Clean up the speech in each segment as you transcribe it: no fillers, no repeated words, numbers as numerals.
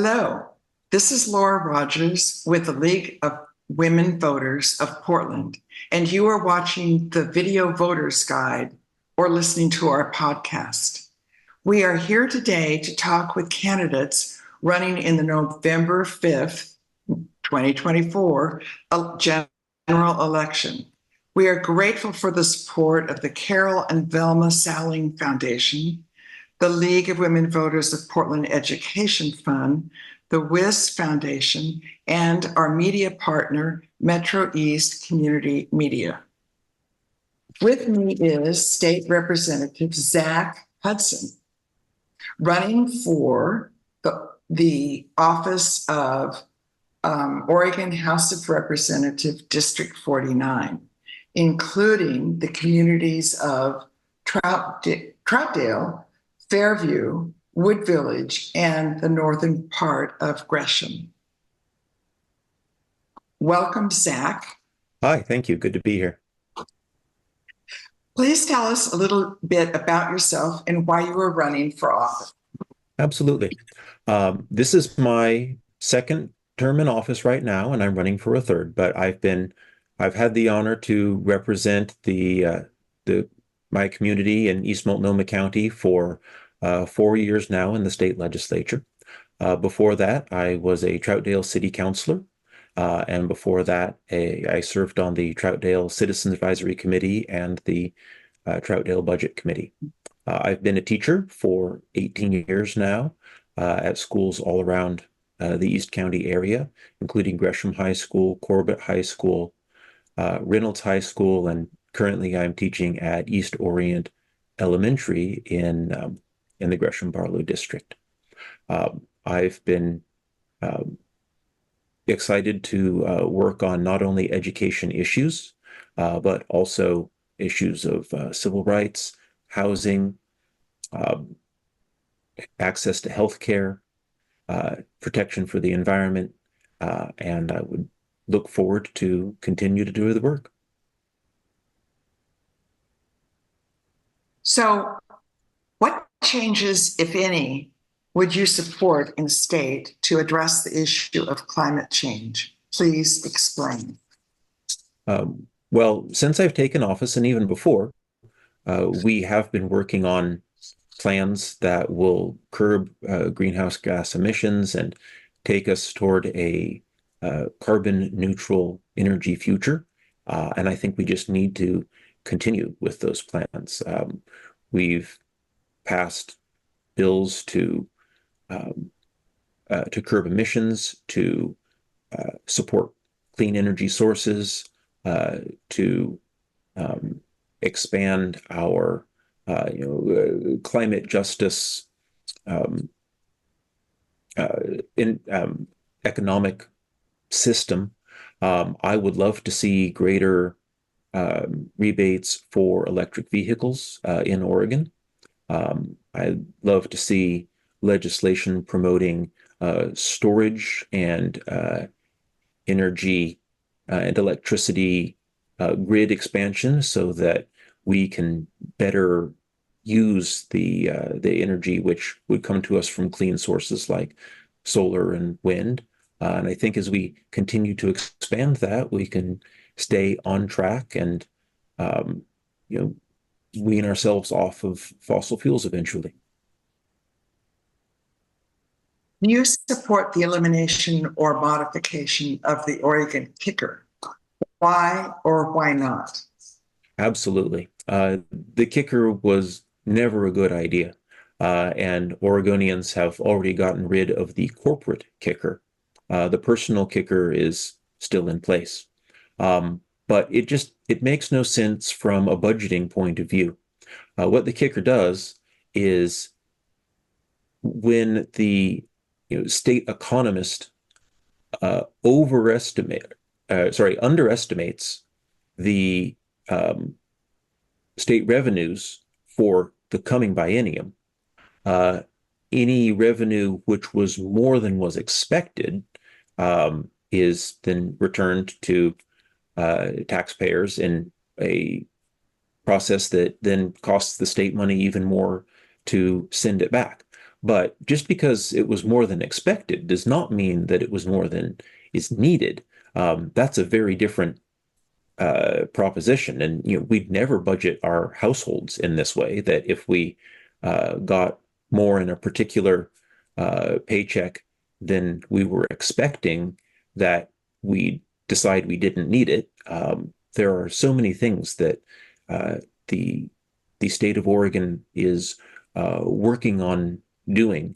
Hello, this is Laura Rogers with the League of Women Voters of Portland, and you are watching the Video Voters Guide or listening to our podcast. We are here today to talk with candidates running in the November 5th, 2024 general election. We are grateful for the support of the Carol and Velma Salling Foundation, the League of Women Voters of Portland Education Fund, the WIS Foundation, and our media partner, Metro East Community Media. With me is State Representative Zach Hudson, running for the office of Oregon House of Representative District 49, including the communities of Troutdale, Fairview, Wood Village, and the northern part of Gresham. Welcome, Zach. Hi, thank you. Good to be here. Please tell us a little bit about yourself and why you are running for office. Absolutely. This is my second term in office right now, and I'm running for a third, but I've had the honor to represent my community in East Multnomah County for 4 years now in the state legislature. Before that, I was a Troutdale City Councilor, and before that, I served on the Troutdale Citizens Advisory Committee and the Troutdale Budget Committee. I've been a teacher for 18 years now at schools all around the East County area, including Gresham High School, Corbett High School, Reynolds High School, and currently I'm teaching at East Orient Elementary in the Gresham Barlow District. I've been excited to work on not only education issues, but also issues of civil rights, housing, access to health care, protection for the environment, and I would look forward to continue to do the work. So, what changes, if any, would you support in the state to address the issue of climate change? Please explain. Well, since I've taken office and even before, we have been working on plans that will curb greenhouse gas emissions and take us toward a carbon neutral energy future. And I think we just need to continue with those plans. We've passed bills to curb emissions, to support clean energy sources, to expand our climate justice economic system. I would love to see greater rebates for electric vehicles in Oregon. I'd love to see legislation promoting storage and energy and electricity grid expansion so that we can better use the energy which would come to us from clean sources like solar and wind. And I think as we continue to expand that, we can stay on track and wean ourselves off of fossil fuels eventually. Do you support the elimination or modification of the Oregon kicker? Why or why not? Absolutely. The kicker was never a good idea. And Oregonians have already gotten rid of the corporate kicker. The personal kicker is still in place. But it makes no sense from a budgeting point of view. What the kicker does is when the state economist underestimates the state revenues for the coming biennium, any revenue which was more than was expected is then returned to taxpayers in a process that then costs the state money even more to send it back. But just because it was more than expected does not mean that it was more than is needed. That's a very different proposition. And we'd never budget our households in this way, that if we got more in a particular paycheck than we were expecting, that we decide we didn't need it. There are so many things that the the state of Oregon is working on doing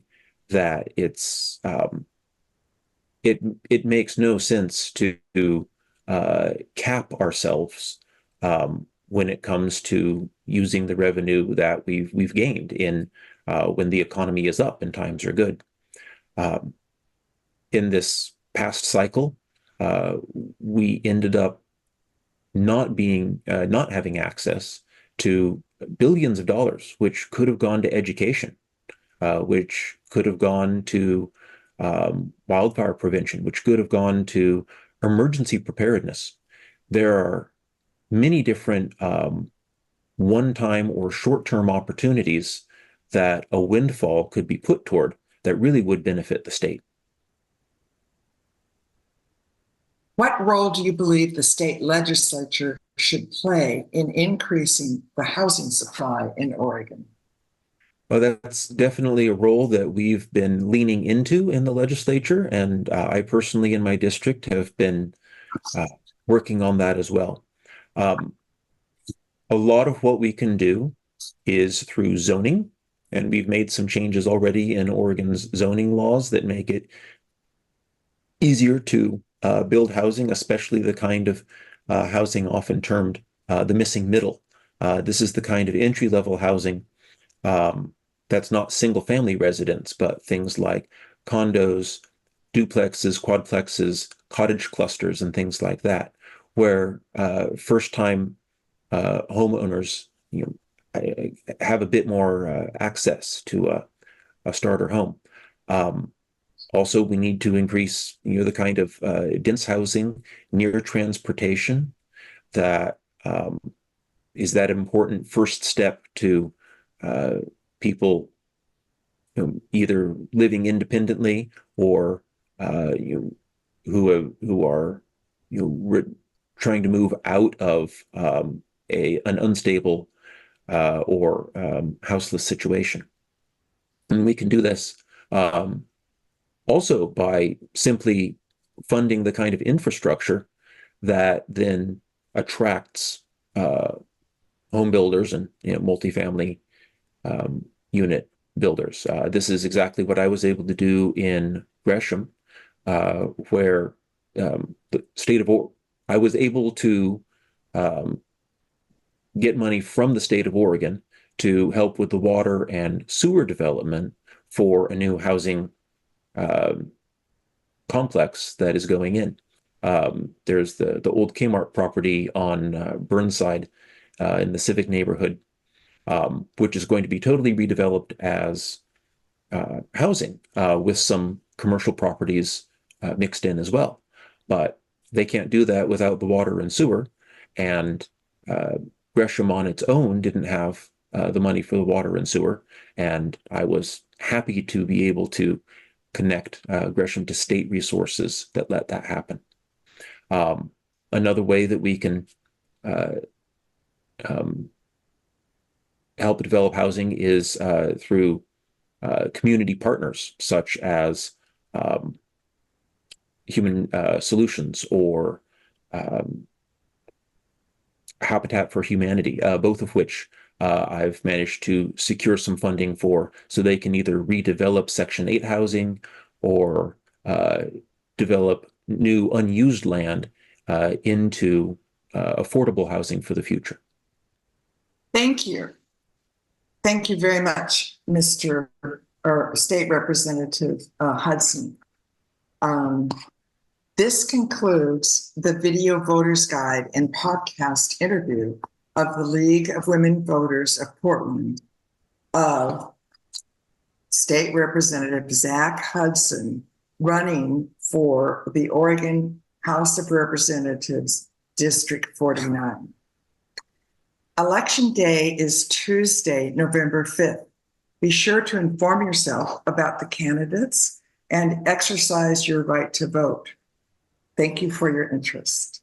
that it it makes no sense to cap ourselves when it comes to using the revenue that we've gained in when the economy is up and times are good. Um, in this past cycle, uh, we ended up not having access to billions of dollars, which could have gone to education, which could have gone to wildfire prevention, which could have gone to emergency preparedness. There are many different one-time or short-term opportunities that a windfall could be put toward that really would benefit the state. What role do you believe the state legislature should play in increasing the housing supply in Oregon? Well, that's definitely a role that we've been leaning into in the legislature, and I personally in my district have been uh, working on that as well. Um, a lot of what we can do is through zoning, and we've made some changes already in Oregon's zoning laws that make it easier to build housing, especially the kind of housing often termed the missing middle. This is the kind of entry-level housing um, that's not single-family residence, but things like condos, duplexes, quadplexes, cottage clusters, and things like that, where first-time homeowners, have a bit more access to a starter home. Um, Also, we need to increase, the kind of dense housing near transportation that is that important first step to uh, people either living independently or who are trying to move out of an unstable or houseless situation. And we can do this also by simply funding the kind of infrastructure that then attracts home builders and multifamily unit builders. This is exactly what I was able to do in Gresham, where the state of I was able to um, get money from the state of Oregon to help with the water and sewer development for a new housing uh, complex that is going in. There's the old Kmart property on Burnside in the Civic neighborhood, which is going to be totally redeveloped as housing with some commercial properties mixed in as well. But they can't do that without the water and sewer. And Gresham on its own didn't have the money for the water and sewer. And I was happy to be able to connect Gresham to state resources that let that happen. Another way that we can uh, um, help develop housing is through community partners such as Human Solutions or um, Habitat for Humanity, both of which I've managed to secure some funding for so they can either redevelop Section 8 housing or develop new unused land into affordable housing for the future. Thank you. Thank you very much, Mr. or State Representative Hudson. This concludes the video voters guide and podcast interview of the League of Women Voters of Portland of State Representative Zach Hudson running for the Oregon House of Representatives, District 49. Election day is Tuesday, November 5th. Be sure to inform yourself about the candidates and exercise your right to vote. Thank you for your interest.